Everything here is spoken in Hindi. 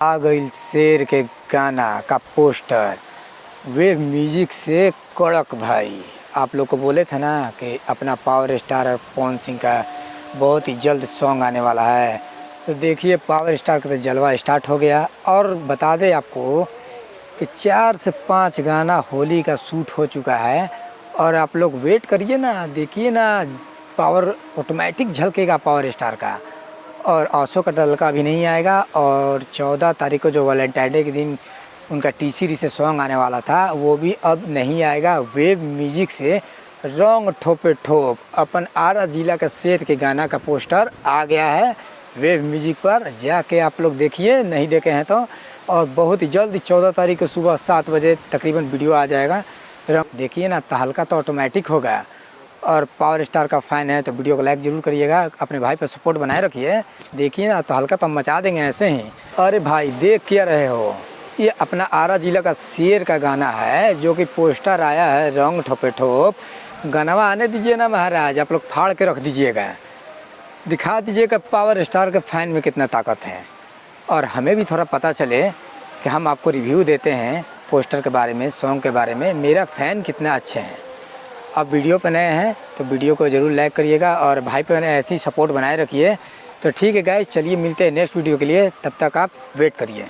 आ गई शेर के गाना का पोस्टर वेव म्यूजिक से कड़क भाई। आप लोग को बोले थे ना कि अपना पावर स्टार और पवन सिंह का बहुत ही जल्द सॉन्ग आने वाला है। तो देखिए पावर स्टार का तो जलवा स्टार्ट हो गया। और बता दें आपको कि 4 से 5 गाना होली का शूट हो चुका है। और आप लोग वेट करिए ना, देखिए ना, पावर ऑटोमेटिक झलकेगा पावर स्टार का। और आंसू का डलका भी नहीं आएगा। और 14 तारीख को जो वैलेंटाइन डे के दिन उनका टी सीरीज से सॉन्ग आने वाला था वो भी अब नहीं आएगा। वेव म्यूजिक से रंग ठोपे ठोप अपन आरा जिला का शेर के गाना का पोस्टर आ गया है वेव म्यूजिक पर। जाके आप लोग देखिए, नहीं देखे हैं तो। और बहुत ही जल्द 14 तारीख को सुबह 7 बजे तकरीबन वीडियो आ जाएगा। देखिए ना, तहलका तो ऑटोमेटिक होगा। और पावर स्टार का फ़ैन है तो वीडियो को लाइक ज़रूर करिएगा, अपने भाई पर सपोर्ट बनाए रखिए। देखिए ना, तो हल्का तो हम मचा देंगे ऐसे ही। अरे भाई देख क्या रहे हो, ये अपना आरा जिला का शेर का गाना है जो कि पोस्टर आया है रंग ठोपे ठोप। गाना आने दीजिए ना महाराज, आप लोग फाड़ के रख दीजिएगा, दिखा दीजिएगा पावर स्टार के फ़ैन में कितना ताकत है। और हमें भी थोड़ा पता चले कि हम आपको रिव्यू देते हैं पोस्टर के बारे में, सॉन्ग के बारे में, मेरा फ़ैन कितना अच्छे हैं। आप वीडियो पर नए हैं तो वीडियो को ज़रूर लाइक करिएगा और भाई पर ऐसी सपोर्ट बनाए रखिए। तो ठीक है गाइस, चलिए मिलते हैं नेक्स्ट वीडियो के लिए, तब तक आप वेट करिए।